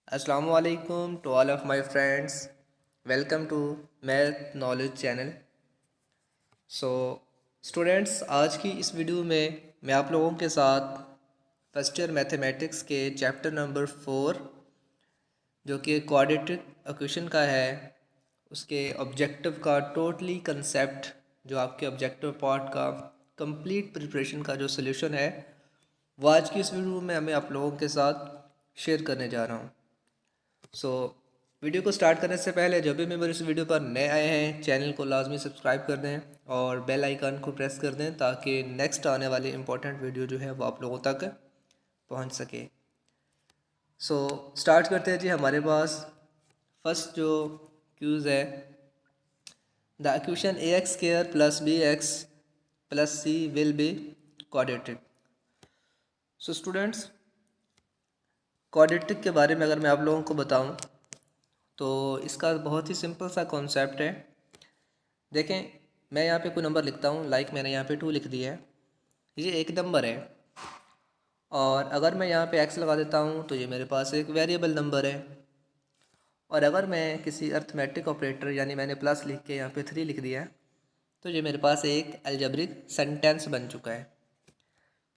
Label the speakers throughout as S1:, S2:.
S1: Assalamu alaikum to all of my friends. Welcome to Math Knowledge channel. So students, आज की इस video में मैं आप लोगों के साथ फर्स्ट ईयर मैथमेटिक्स के चैप्टर नंबर 4 जो कि क्वाड्रेटिक इक्वेशन का है, उसके ऑब्जेक्टिव का टोटली कंसेप्ट, जो आपके ऑब्जेक्टिव पार्ट का कंप्लीट प्रिपरेशन का जो सोल्यूशन है, वो आज की इस वीडियो में मैं आप लोगों के साथ शेयर करने जा रहा हूँ। वीडियो को स्टार्ट करने से पहले जो भी मेंबर इस वीडियो पर नए आए हैं, चैनल को लाजमी सब्सक्राइब कर दें और बेल आइकन को प्रेस कर दें ताकि नेक्स्ट आने वाली इम्पोर्टेंट वीडियो जो है वो आप लोगों तक पहुंच सके। स्टार्ट करते हैं जी। हमारे पास फर्स्ट जो क्यूज़ है, the equation ax square plus bx plus c will be quadratic. Students, quadratic के बारे में अगर मैं आप लोगों को बताऊं तो इसका बहुत ही सिंपल सा कॉन्सेप्ट है। देखें, मैं यहाँ पे कोई नंबर लिखता हूँ, लाइक मैंने यहाँ पे 2 लिख दिया है, ये एक नंबर है। और अगर मैं यहाँ पे x लगा देता हूँ तो ये मेरे पास एक वेरिएबल नंबर है। और अगर मैं किसी अर्थमेटिक ऑपरेटर यानी मैंने प्लस लिख के यहाँ पे 3 लिख दिया तो ये मेरे पास एक अलजेब्रिक सेंटेंस बन चुका है।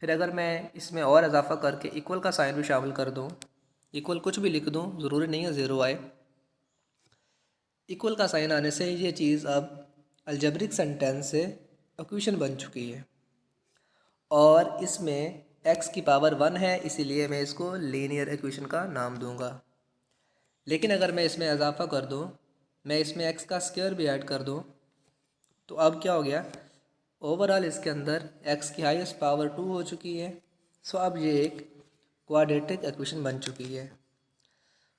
S1: फिर अगर मैं इसमें और इजाफा करके इक्वल का साइन भी शामिल कर दूँ, इक्वल कुछ भी लिख दूँ, ज़रूरी नहीं है ज़ीरो आए, इक्वल का साइन आने से ये चीज़ अब अलजेब्रिक सेंटेंस से इक्वेशन बन चुकी है। और इसमें x की पावर 1 है, इसीलिए मैं इसको लीनियर इक्वेशन का नाम दूंगा। लेकिन अगर मैं इसमें इजाफा कर दूं, मैं इसमें x का स्क्वायर भी ऐड कर दूं, तो अब क्या हो गया, ओवरऑल इसके अंदर x की हाईएस्ट पावर 2 हो चुकी है। सो अब ये एक क्वाड्रेटिक इक्वेशन बन चुकी है।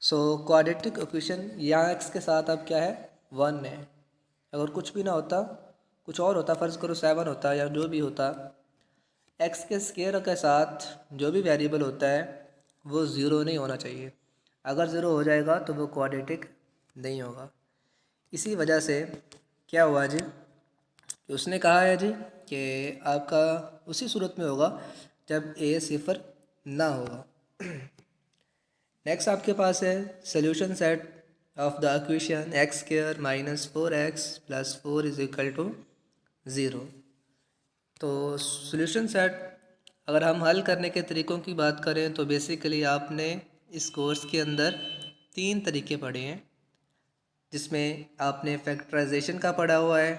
S1: क्वाड्रेटिक इक्वेशन यहाँ x के साथ अब क्या है, 1 है। अगर कुछ भी ना होता, कुछ और होता, फ़र्ज़ करो 7 होता या जो भी होता, x के स्क्वायर के साथ जो भी वेरिएबल होता है वो ज़ीरो नहीं होना चाहिए। अगर ज़ीरो हो जाएगा तो वो क्वाड्रेटिक नहीं होगा। इसी वजह से क्या हुआ जी कि उसने कहा है जी कि आपका उसी सूरत में होगा जब a सिफर ना होगा। नेक्स्ट आपके पास है solution set of the equation X square minus 4x plus 4 is equal to 0। तो सॉल्यूशन सेट अगर हम हल करने के तरीक़ों की बात करें तो बेसिकली आपने इस कोर्स के अंदर 3 तरीके पढ़े हैं, जिसमें आपने फैक्टराइजेशन का पढ़ा हुआ है,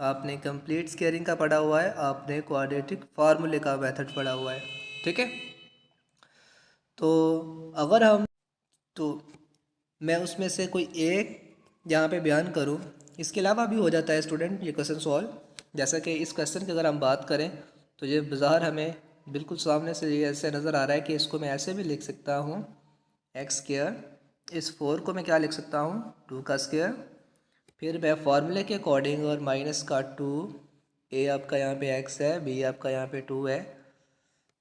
S1: आपने कंप्लीट स्क्वायरिंग का पढ़ा हुआ है, आपने क्वाड्रेटिक फार्मूले का मेथड पढ़ा हुआ है। ठीक है, तो अगर हम तो मैं उसमें से कोई एक यहाँ पे बयान करूँ, इसके अलावा भी हो जाता है स्टूडेंट ये क्वेश्चन सॉल्व। जैसा कि इस क्वेश्चन की अगर हम बात करें तो ये बाज़ार हमें बिल्कुल सामने से ये ऐसे नज़र आ रहा है कि इसको मैं ऐसे भी लिख सकता हूँ, एक्स स्क्वायर, इस 4 को मैं क्या लिख सकता हूँ, 2 का स्क्वायर, फिर मैं फार्मूले के अकॉर्डिंग और माइनस का 2, ए आपका यहाँ पे एक्स है, बी आपका यहाँ पे 2 है,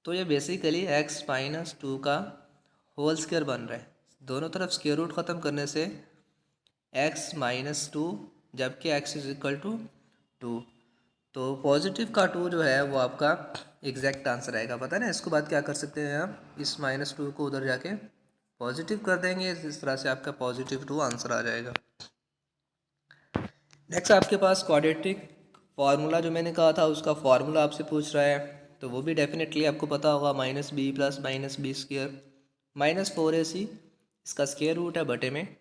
S1: तो ये बेसिकली एक्स माइनस 2 का होल स्क्वायर बन रहा है। दोनों तरफ स्क्वायर रूट ख़त्म करने से x माइनस 2, जबकि x इज इक्वल टू 2, तो पॉजिटिव का 2 जो है वो आपका एग्जैक्ट आंसर आएगा। पता है ना, इसको बाद क्या कर सकते हैं हम, इस माइनस 2 को उधर जाके पॉजिटिव कर देंगे, इस तरह से आपका पॉजिटिव 2 आंसर आ जाएगा। नेक्स्ट आपके पास क्वाड्रेटिक फार्मूला जो मैंने कहा था उसका फार्मूला आपसे पूछ रहा है, तो वो भी डेफिनेटली आपको पता होगा, minus B plus minus B square minus 4ac, इसका स्क्वायर रूट है बटे में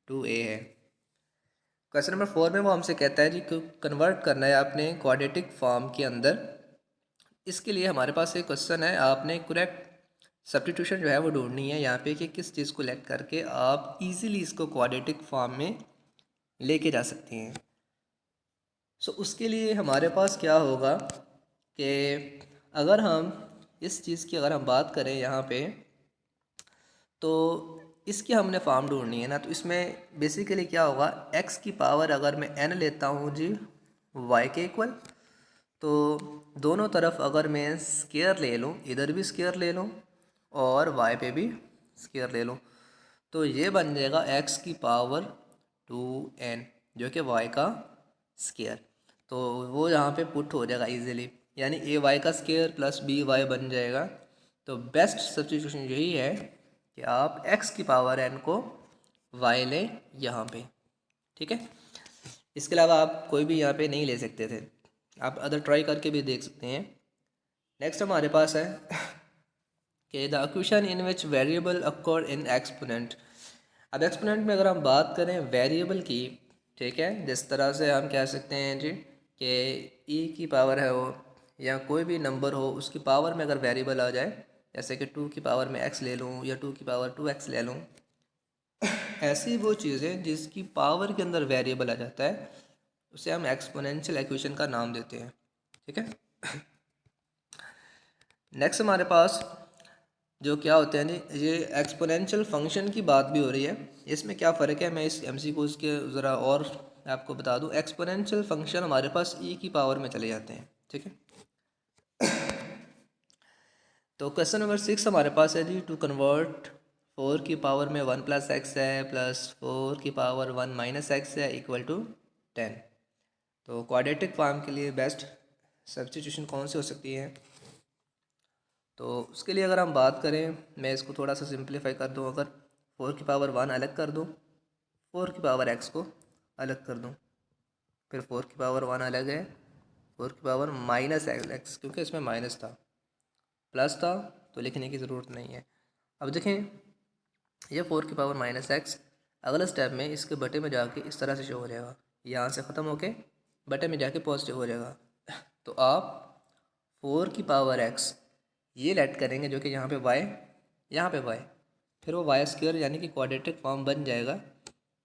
S1: 2a है। क्वेश्चन नंबर 4 में वो हमसे कहता है जी कि कन्वर्ट करना है आपने क्वाड्रेटिक फॉर्म के अंदर। इसके लिए हमारे पास एक क्वेश्चन है, आपने करेक्ट सब्स्टिट्यूशन जो है वो ढूंढनी है यहाँ पे कि किस चीज़ को लेट करके आप इजीली इसको क्वाड्रेटिक फॉर्म में लेके जा सकते हैं। उसके लिए हमारे पास क्या होगा कि अगर हम इस चीज़ की अगर हम बात करें यहाँ पे, तो इसकी हमने फॉर्म ढूंढनी है ना, तो इसमें बेसिकली क्या होगा, x की पावर अगर मैं n लेता हूँ जी y के इक्वल, तो दोनों तरफ अगर मैं स्क्वायर ले लूँ, इधर भी स्क्वायर ले लूँ और y पे भी स्क्वायर ले लूँ, तो ये बन जाएगा x की पावर 2n जो कि y का स्क्वायर। तो वो यहाँ पे पुट हो जाएगा इजीली, यानी a y का स्क्वायर प्लस b y बन जाएगा। तो बेस्ट सब्स्टिट्यूशन यही है कि आप x की पावर n को y लें यहाँ पे, ठीक है। इसके अलावा आप कोई भी यहाँ पे नहीं ले सकते थे, आप अदर ट्राई करके भी देख सकते हैं। नेक्स्ट हमारे पास है कि the equation in which variable occur in exponent. अब एक्सपोनेंट में अगर हम बात करें वेरिएबल की, ठीक है, जिस तरह से हम कह सकते हैं जी कि e की पावर है वो, या कोई भी नंबर हो उसकी पावर में अगर वेरिएबल आ जाए, जैसे कि 2 की पावर में x ले लूँ या 2 की पावर 2x ले लूँ, ऐसी वो चीज़ें जिसकी पावर के अंदर वेरिएबल आ जाता है उसे हम एक्सपोनेंशियल इक्वेशन का नाम देते हैं, ठीक है। नेक्स्ट हमारे पास जो क्या होते हैं जी, ये एक्सपोनेंशियल फंक्शन की बात भी हो रही है। इसमें क्या फ़र्क है, मैं इस एमसीक्यू के ज़रा और आपको बता दूं। एक्सपोनेंशियल फंक्शन हमारे पास e की पावर में चले जाते हैं, ठीक है। तो क्वेश्चन नंबर 6 हमारे पास है जी, टू कन्वर्ट 4 की पावर में 1 + x है प्लस 4 की पावर 1 - x है इक्वल टू 10। तो क्वाड्रेटिक फॉर्म के लिए बेस्ट सब्स्टिट्यूशन कौन सी हो सकती है? तो उसके लिए अगर हम बात करें, मैं इसको थोड़ा सा सिंप्लीफाई कर दूं। अगर 4 की पावर 1 अलग कर दूं, 4 की पावर x को अलग कर दूं, फिर 4 की पावर 1 अलग है, 4 की पावर -x, क्योंकि इसमें माइनस था, प्लस था तो लिखने की ज़रूरत नहीं है। अब देखें, ये 4 की पावर -x अगले स्टेप में इसके बटे में जाके इस तरह से शो हो जाएगा, यहाँ से ख़त्म होके बटे में जाके पॉजिटिव हो जाएगा। तो आप 4 की पावर x ये लेट करेंगे जो कि यहाँ पे y, यहाँ पे y, फिर वो y² यानी कि क्वाड्रेटिक फॉर्म बन जाएगा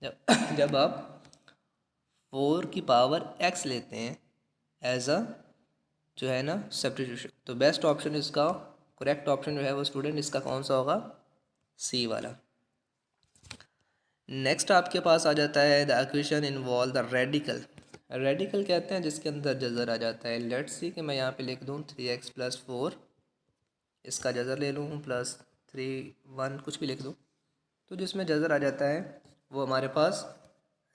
S1: जब आप 4 की पावर x लेते हैं एज अ जो है ना सब्स्टिट्यूशन। तो बेस्ट ऑप्शन इसका, करेक्ट ऑप्शन जो है वो स्टूडेंट इसका कौन सा होगा? सी वाला। नेक्स्ट आपके पास आ जाता है the equation involve the radical. Radical कहते हैं जिसके अंदर जज़र आ जाता है। लेट्स सी कि मैं यहाँ पे लिख दूँ 3x + 4, इसका जज़र ले लूँ प्लस 3 1 कुछ भी लिख दूँ, तो जिसमें जज़र आ जाता है वो हमारे पास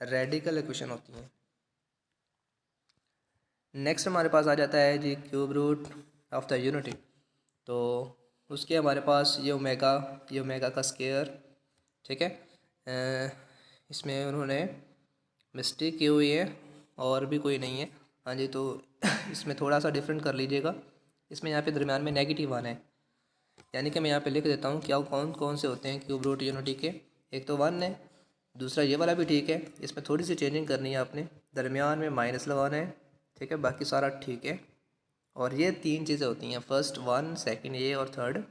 S1: रेडिकल इक्वेशन होती है। नेक्स्ट हमारे पास आ जाता है जी cube root of the unity. तो उसके हमारे पास ये ओमेगा का स्क्वायर, ठीक है। इसमें उन्होंने मिस्टेक की हुई है और भी कोई नहीं है, हाँ जी। तो इसमें थोड़ा सा डिफरेंट कर लीजिएगा, इसमें यहाँ पे दरम्यान में -1 है, यानी कि मैं यहाँ पे लिख देता हूँ क्या कौन कौन से होते हैं क्यूब रूट यूनिटी के। एक तो 1 है, दूसरा ये वाला भी ठीक है, इसमें थोड़ी सी चेंजिंग करनी है आपने, दरमियान में माइनस लगाना है, ठीक है, बाकी सारा ठीक है। और ये 3 चीज़ें होती हैं, फर्स्ट 1, सेकंड ये और थर्ड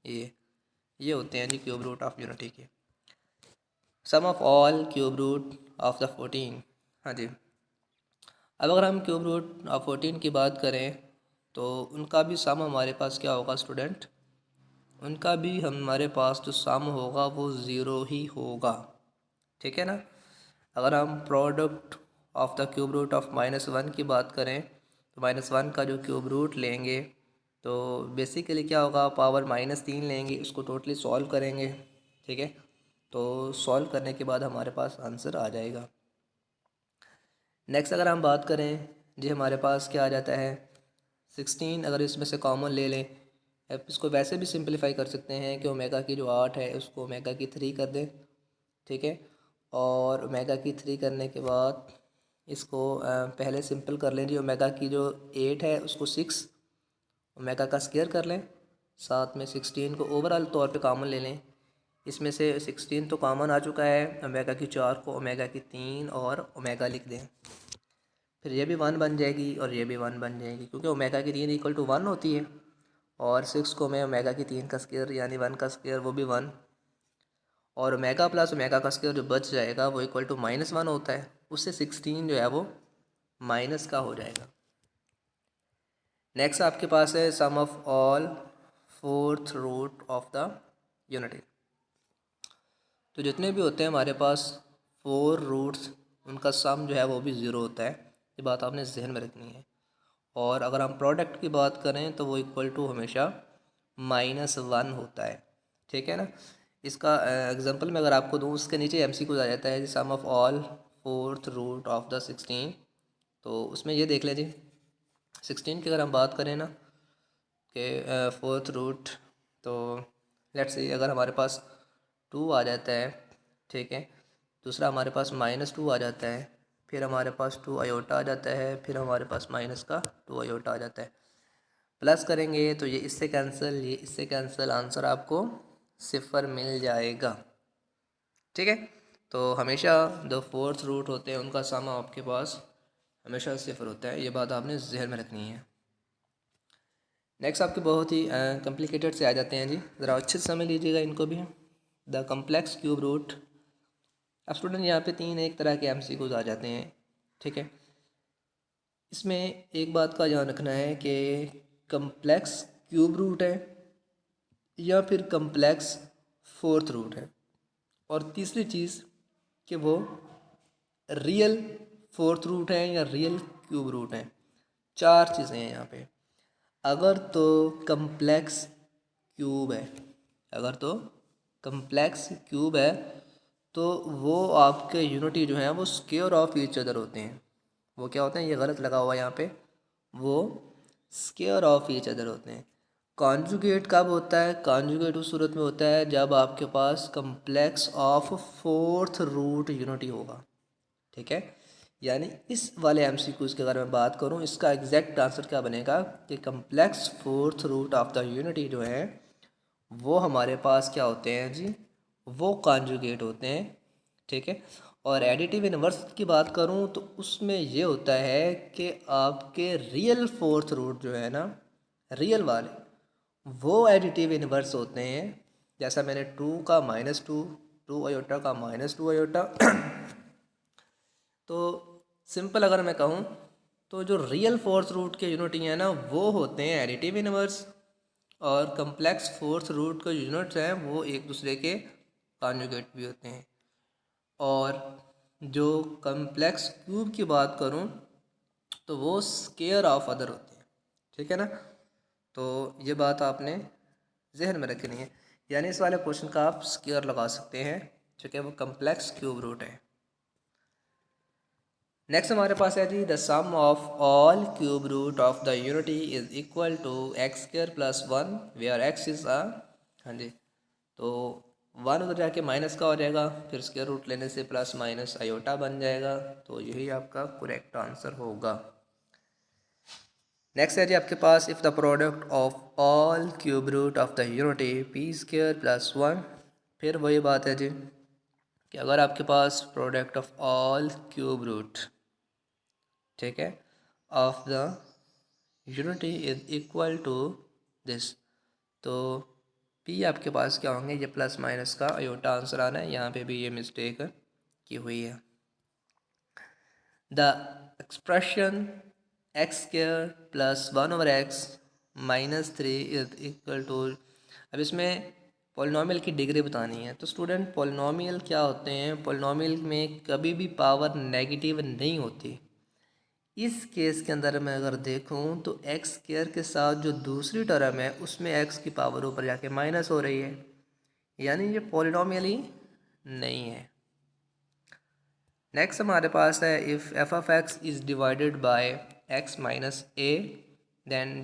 S1: ये होते हैं जी क्यूब रूट ऑफ यूनिटी के। Sum of all cube root of the 14, हाँ जी। अब अगर हम क्यूब रूट ऑफ 14 की बात करें तो उनका भी सम हमारे पास क्या होगा स्टूडेंट? उनका भी हमारे पास जो सम होगा वो ज़ीरो ही होगा, ठीक है ना। अगर हम product of the cube root of -1 की बात करें तो -1 का जो क्यूब रूट लेंगे तो बेसिकली क्या होगा, पावर -3 लेंगे, उसको टोटली सॉल्व करेंगे, ठीक है। तो सॉल्व करने के बाद हमारे पास आंसर आ जाएगा। नेक्स्ट अगर हम बात करें जी, हमारे पास क्या आ जाता है 16, अगर इसमें से कॉमन ले लें। अब इसको वैसे भी सिंपलीफाई कर सकते हैं कि ओमेगा की जो 8 है उसको ओमेगा की 3 कर दें, ठीक है। और ओमेगा की 3 करने के बाद इसको पहले सिंपल कर लें जी, ओमेगा की जो 8 है उसको 6 ओमेगा का स्क्वायर कर लें, साथ में 16 को ओवरऑल तौर पे कॉमन ले लें। इसमें से 16 तो कॉमन आ चुका है, ओमेगा की 4 को ओमेगा की 3 और ओमेगा लिख दें, फिर ये भी 1 बन जाएगी और ये भी 1 बन जाएगी, क्योंकि ओमेगा की 3 = 1 होती है। और 6 को मैं ओमेगा की 3 का स्क्वायर यानी 1 का स्क्वायर वो भी 1, और ओमेगा प्लस ओमेगा का स्क्वायर जो बच जाएगा वो इक्वल टू -1 होता है, उससे 16 जो है वो माइनस का हो जाएगा। नेक्स्ट आपके पास है sum of all 4th root of the unity. तो जितने भी होते हैं हमारे पास 4 रूट्स, उनका सम जो है वो भी 0 होता है, ये बात आपने जहन में रखनी है। और अगर हम प्रोडक्ट की बात करें तो वो इक्वल टू हमेशा -1 होता है, ठीक है ना। इसका एग्जांपल मैं अगर आपको दूँ, उसके नीचे एमसीक्यू आ जाता है sum of all 4th root of the 16। तो उसमें ये देख लें जी, 16 की अगर हम बात करें ना कि 4th रूट, तो लेट्स से अगर हमारे पास 2 आ जाता है, ठीक है। दूसरा हमारे पास -2 आ जाता है, फिर हमारे पास 2 आयोटा आ जाता है, फिर हमारे पास माइनस का 2 आयोटा आ जाता है। प्लस करेंगे तो ये इससे कैंसिल, ये इससे कैंसिल, आंसर आपको 0 मिल जाएगा, ठीक है। तो हमेशा जो फोर्थ रूट होते हैं उनका सम आपके पास हमेशा 0 होता है, ये बात आपने जहन में रखनी है। नेक्स्ट आपके बहुत ही कॉम्प्लिकेटेड से आ जाते हैं जी, ज़रा अच्छे से समझ लीजिएगा इनको भी। The complex cube root. अब स्टूडेंट यहाँ पे 3 एक तरह के MCQs आ जाते हैं, ठीक है। इसमें एक बात का ध्यान रखना है कि कम्प्लेक्स क्यूब रूट है या फिर कम्प्लेक्स फोर्थ रूट है, और तीसरी चीज़ कि वो रियल फोर्थ रूट है या रियल क्यूब रूट है। 4 चीज़ें हैं यहाँ पे। अगर तो कम्प्लेक्स क्यूब है, अगर तो कम्प्लेक्स क्यूब है तो वो आपके यूनिटी जो है वो स्क्वायर ऑफ ईच अदर होते हैं। वो क्या होते हैं, ये गलत लगा हुआ है यहाँ पे, वो स्क्वायर ऑफ ईच अदर होते हैं। कॉन्जुगेट कब होता है, कॉन्जुगेट उस सूरत में होता है जब आपके पास complex of fourth root unity होगा, ठीक है। यानी इस वाले MCQs के अगर मैं बात करूं, इसका एग्जैक्ट आंसर क्या बनेगा कि complex fourth root of the unity जो है वो हमारे पास क्या होते हैं जी, वो कॉन्जुगेट होते हैं, ठीक है। और एडिटिव इनवर्स की बात करूं तो उसमें ये होता है कि आपके रियल फोर्थ रूट जो है ना, रियल वाले, वो एडिटिव इनवर्स होते हैं। जैसा मैंने 2 का -2, 2 आयोटा का -2 आयोटा तो सिंपल अगर मैं कहूँ तो जो रियल फोर्थ रूट के यूनिट हैं ना वो होते हैं एडिटिव इनवर्स, और कम्प्लेक्स फोर्थ रूट के यूनिट्स हैं वो एक दूसरे के कॉन्जुगेट भी होते हैं। और जो कम्प्लेक्स क्यूब की बात करूँ तो वो स्क्वायर ऑफ अदर होते हैं, ठीक है ना। तो ये बात आपने जहन में रखनी है, यानी इस वाले क्वेश्चन का आप स्क्वायर लगा सकते हैं, ठीक है, वो कम्प्लेक्स क्यूब रूट है। नेक्स्ट हमारे पास है जी, the sum of all cube root of the unity is equal to x² + 1 where x is हाँ जी, तो 1 उधर जाके माइनस का हो जाएगा, फिर स्क्वायर रूट लेने से प्लस माइनस आयोटा बन जाएगा, तो यही आपका करेक्ट आंसर होगा। नेक्स्ट है जी आपके पास, if the product of all cube root of the unity p² + 1। फिर वही बात है जी कि अगर आपके पास product of all cube root, ठीक है, of the unity is equal to this, तो p आपके पास क्या होंगे, ये प्लस माइनस का आयोटा आंसर आना है, यहाँ पे भी ये मिस्टेक की हुई है। The expression x² + 1/x -3 is equal to, अब इसमें पॉलिनॉमियल की डिग्री बतानी है। तो स्टूडेंट पॉलिनॉमियल क्या होते हैं, पॉलिनॉमियल में कभी भी पावर नेगेटिव नहीं होती। इस केस के अंदर मैं अगर देखूं तो x² के साथ जो दूसरी टर्म है उसमें x की पावर ऊपर जाके माइनस हो रही है, यानी ये पॉलिनॉमियल ही नहीं है। नेक्स्ट हमारे पास है, if f(x) is divided by x - a then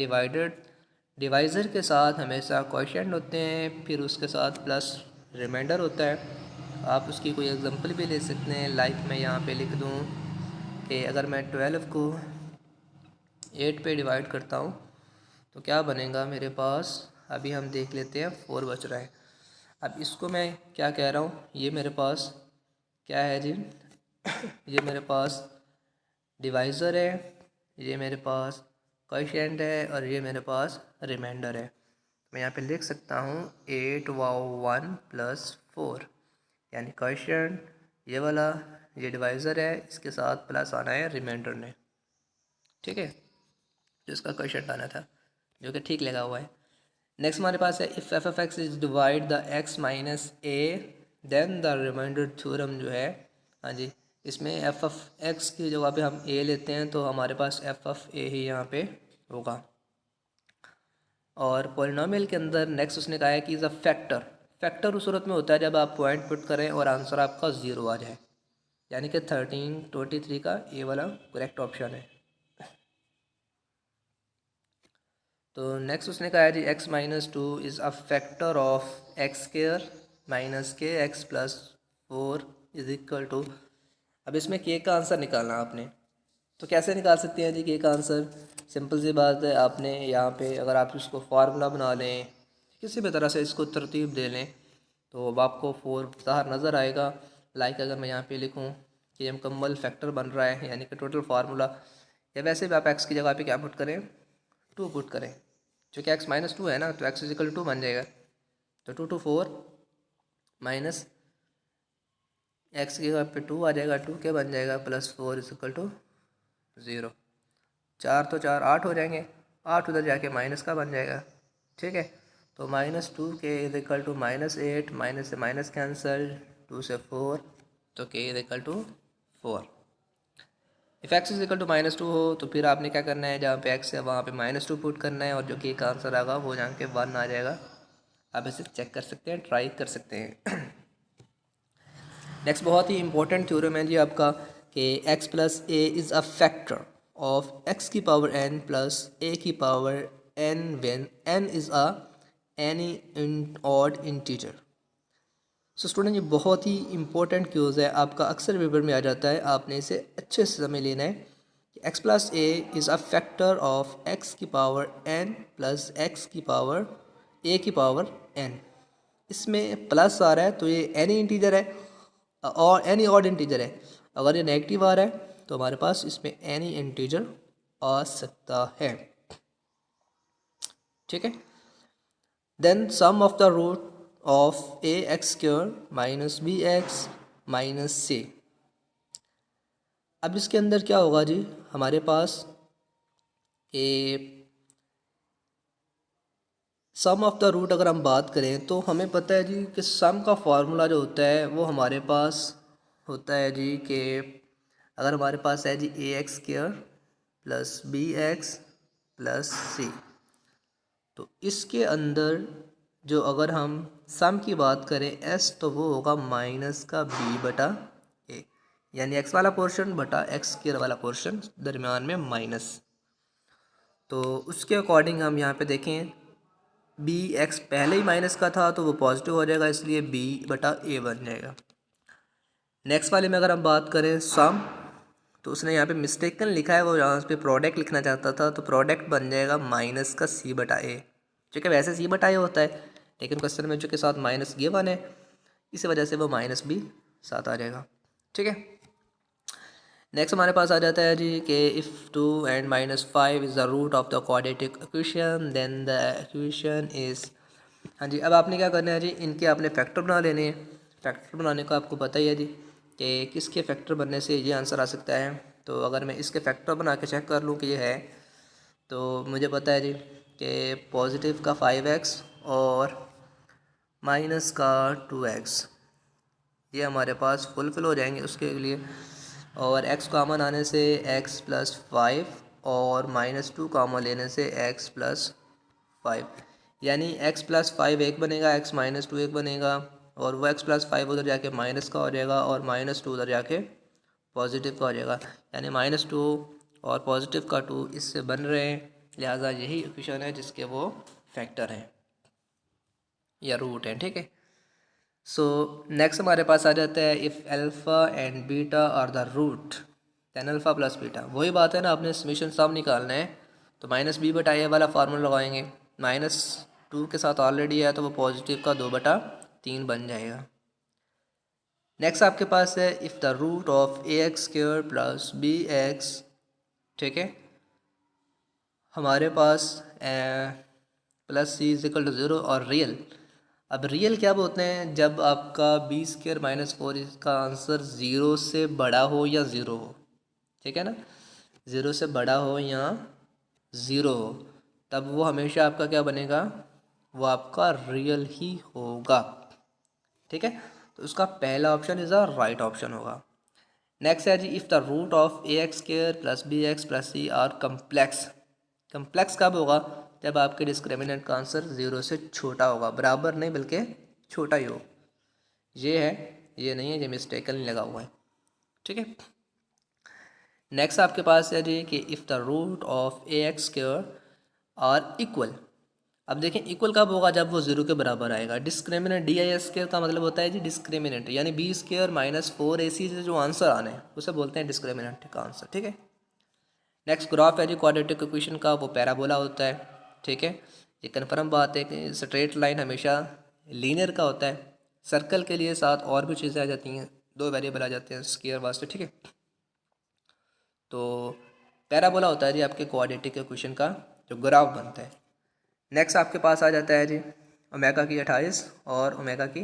S1: divisor के साथ हमेशा क्वोशिएंट होते हैं, फिर उसके साथ प्लस रिमाइंडर होता है। आप उसकी कोई एग्जांपल भी ले सकते हैं, लाइक मैं यहाँ पे लिख दूँ कि अगर मैं 12 को 8 पे डिवाइड करता हूँ तो क्या बनेगा मेरे पास, अभी हम देख लेते हैं, 4 बच रहा है। अब इसको मैं क्या कह रहा हूँ, ये मेरे पास क्या है जी ये मेरे पास डिवाइज़र है, ये मेरे पास क्वोशिएंट है, और ये मेरे पास रिमाइंडर है। मैं यहाँ पे लिख सकता हूँ 8/1 + 4, यानी क्वोशिएंट ये वाला, ये डिवाइज़र है, इसके साथ प्लस आना है रिमाइंडर ने, ठीक है, जो इसका क्वोशिएंट आना था, जो कि ठीक लगा हुआ है। नेक्स्ट हमारे पास है, if f(x) is divide the x - a then the remainder theorem जो है, हाँ जी, इसमें f(x) की जगह पे हम a लेते हैं तो हमारे पास f(a) ही यहाँ पे होगा। और पॉलिनॉमियल के अंदर नेक्स्ट उसने कहा है कि इज़ अ फैक्टर, फैक्टर उस सूरत में होता है जब आप पॉइंट पुट करें और आंसर आपका 0 आ जाए, यानी कि 1323 का ए वाला करेक्ट ऑप्शन है। तो नेक्स्ट उसने कहा है जी x - 2 is a factor of x², minus के x plus 4 is equal to, अब इसमें के का आंसर निकालना आपने, तो कैसे निकाल सकते हैं जी के का आंसर? सिंपल सी बात है, आपने यहाँ पे अगर आप इसको फार्मूला बना लें, किसी भी तरह से इसको तरतीब दे लें, तो अब आपको 4 बाहर नज़र आएगा। लाइक अगर मैं यहाँ पे लिखूँ कि ये मुकम्मल फैक्टर बन रहा है, यानी कि टोटल फार्मूला, या वैसे भी आप एक्स की जगह पे क्या पुट करें, 2 पुट करें, चूँकि एक्स माइनस 2 है ना, तो एक्स इजिकल 2 बन जाएगा। तो 2 to 4 माइनस एक्स की जगह पे 2 आ जाएगा, 2 क्या बन जाएगा, प्लस 4 इजिकल टू 0। 4 तो 4 8 हो जाएंगे, 8 उधर जाके माइनस का बन जाएगा, ठीक है। तो -2 के इजिकल टू -8, माइनस से माइनस कैंसल, 2 से 4, तो के equal to 4। If X equal to -2 हो तो फिर आपने क्या करना है, जहाँ पे एक्स है वहाँ पे -2 पुट करना है, और जो के का आंसर आएगा वो जहाँ के 1 आ जाएगा। आप इसे चेक कर सकते हैं, ट्राई कर सकते हैं। नेक्स्ट बहुत ही इंपॉर्टेंट थ्योरम है जी आपका, कि x plus A is a factor of x की पावर n प्लस a की power n when n is a any odd integer. So student ये बहुत ही इंपॉर्टेंट क्यूज़ है, आपका अक्सर पेपर में आ जाता है, आपने इसे अच्छे से समझ लेना है कि x plus A is a factor of x की पावर n प्लस x की पावर a की पावर n। इसमें प्लस आ रहा है तो ये एनी इंटीजर है, और एनी ऑड इंटीजर है। अगर ये नेगेटिव आ रहा है तो हमारे पास इसमें एनी इंटीजर आ सकता है, ठीक है। Then sum of the root of A x square minus b x minus c. अब इसके अंदर क्या होगा जी, हमारे पास a sum of the root अगर हम बात करें तो हमें पता है जी कि सम का फार्मूला जो होता है वो हमारे पास होता है जी कि अगर हमारे पास है जी a x square plus b x plus c, तो इसके अंदर जो अगर हम सम की बात करें एस, तो वो होगा माइनस का बी बटा ए, यानी एक्स वाला पोर्शन बटा एक्स स्क्वायर वाला पोर्शन, दरमियान में माइनस। तो उसके अकॉर्डिंग हम यहाँ पे देखें, बी एक्स पहले ही माइनस का था तो वो पॉजिटिव हो जाएगा, इसलिए बी बटा ए बन जाएगा। नेक्स्ट वाले में अगर हम बात करें सम, तो उसने यहाँ पे मिस्टेकन लिखा है, वो यहाँ पे प्रोडक्ट लिखना चाहता था, तो प्रोडक्ट बन जाएगा माइनस का सी बटा ए, जो कि वैसे सी बटा ए होता है, लेकिन क्वेश्चन में जो के साथ माइनस गिवन है, इसी वजह से वो माइनस भी साथ आ जाएगा, ठीक है। नेक्स्ट हमारे पास आ जाता है जी कि if 2 and -5 is the root of the quadratic equation then the equation is. हाँ जी, अब आपने क्या करना है जी, इनके आपने फैक्टर बना लेने हैं। फैक्टर बनाने का आपको पता ही है जी कि किसके फैक्टर बनने से ये आंसर आ सकता है। तो अगर मैं इसके फैक्टर बना के चेक कर लूँ कि ये है, तो मुझे पता है जी कि पॉजिटिव का 5x और माइनस का 2x, ये हमारे पास फुलफिल हो जाएंगे उसके लिए। और x कॉमन आने से x प्लस 5 और -2 कॉमन लेने से x प्लस 5, यानी x प्लस 5 एक बनेगा, x -2 एक बनेगा, और वो x प्लस 5 उधर जाके माइनस का हो जाएगा, और -2 उधर जाके पॉजिटिव का हो जाएगा, यानी -2 और पॉजिटिव का 2 इससे बन रहे हैं, लिहाजा यही इक्वेशन है जिसके वो फैक्टर हैं या रूट हैं, ठीक है। सो नेक्स्ट हमारे पास आ जाता है if alpha and beta are the root then alpha plus beta. वही बात है ना, आपने समीशन सम निकालना है, तो माइनस बी बटा ए वाला फार्मूला लगाएंगे, -2 के साथ ऑलरेडी है तो वो पॉजिटिव का 2/3 बन जाएगा। नेक्स्ट आपके पास है if the root of A x square plus b x, ठीक है, हमारे पास plus c is equal to 0 और रियल। अब रियल क्या बोलते हैं, जब आपका बी स्क्वायर -4 इसका आंसर 0 से बड़ा हो या 0 हो, ठीक है ना, 0 से बड़ा हो या 0 हो, तब वो हमेशा आपका क्या बनेगा, वो आपका रियल ही होगा, ठीक है। तो उसका पहला option is a right option होगा। नेक्स्ट है जी if the root of A x square plus b x plus c are complex. Complex कब होगा, जब आपके डिस्क्रिमिनेंट का आंसर 0 से छोटा होगा, बराबर नहीं बल्कि छोटा ही हो। ये है, ये नहीं है, ये मिस्टेकन लगा हुआ है, ठीक है। नेक्स्ट आपके पास है जी कि if the root of A x square are equal. अब देखें इक्वल कब होगा, जब वो जीरो के बराबर आएगा। डिस्क्रिमिनेंट DISK का मतलब होता है जी डिस्क्रिमिनेंट, यानी B² - 4AC से जो आंसर आने उसे बोलते हैं डिस्क्रिमिनेंट का आंसर, ठीक है। नेक्स्ट ग्राफ है जी क्वाड्रेटिक इक्वेशन का, वो पैराबोला होता है, ठीक है। ये कन्फर्म बात है कि स्ट्रेट लाइन हमेशा लीनियर का होता है। सर्कल के लिए साथ और भी चीज़ें आ जाती हैं, 2 वेरिएबल आ जाते हैं स्क्वायर वास्ते, ठीक है। तो पैराबोला होता है जी आपके क्वाड्रेटिक इक्वेशन का जो ग्राफ बनता है। नेक्स्ट आपके पास आ जाता है जी ओमेगा की 28 और ओमेगा की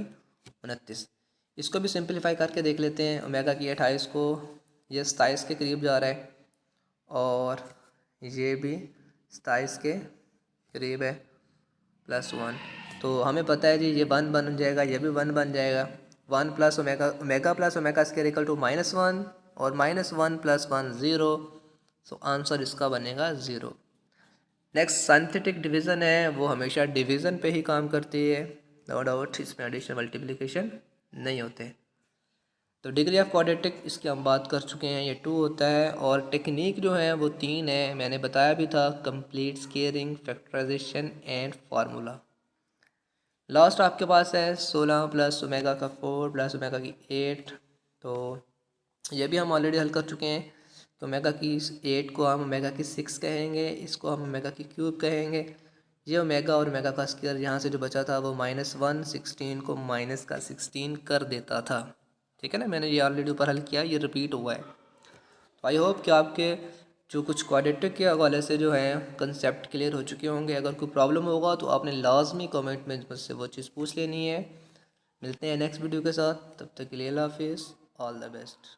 S1: 29। इसको भी सिंपलीफाई करके देख लेते हैं। ओमेगा की 28 को ये 27 के करीब जा रहा है और ये भी 27 के करीब है +1, तो हमें पता है जी ये 1 बन जाएगा, ये भी 1 बन जाएगा। 1 plus omega, omega plus omega square equal to -1 और -1 + 1 0, सो आंसर इसका बनेगा 0। नेक्स्ट सिंथेटिक डिवीज़न है, वो हमेशा डिवीज़न पे ही काम करती है, नो डाउट, इसमें एडिशन मल्टीप्लिकेशन नहीं होते। तो डिग्री ऑफ क्वाड्रेटिक इसकी हम बात कर चुके हैं, ये 2 होता है और टेक्निक जो है वो 3 है, मैंने बताया भी था, complete squaring, factorization and formula. Last आपके पास है 16 + ओमेगा का 4 + ओमेगा की 8, तो ये भी हम ऑलरेडी हल कर चुके हैं। तो ओमेगा की 8 को हम ओमेगा की 6 कहेंगे, इसको हम ओमेगा की क्यूब कहेंगे। ये ओमेगा और ओमेगा का स्क्वायर यहाँ से जो बचा था वो -1 16 को -16 कर देता था, ठीक है ना। मैंने ये ऑलरेडी ऊपर हल किया, ये रिपीट हुआ है। तो आई होप कि आपके जो कुछ क्वाड्रेटिक के हवाले से जो है कंसेप्ट क्लियर हो चुके होंगे। अगर कोई प्रॉब्लम होगा तो आपने लाजमी कमेंट में मुझसे वो चीज़ पूछ लेनी है। मिलते हैं नेक्स्ट वीडियो के साथ, तब तक के लिए अल्लाह हाफिज़, ऑल द बेस्ट।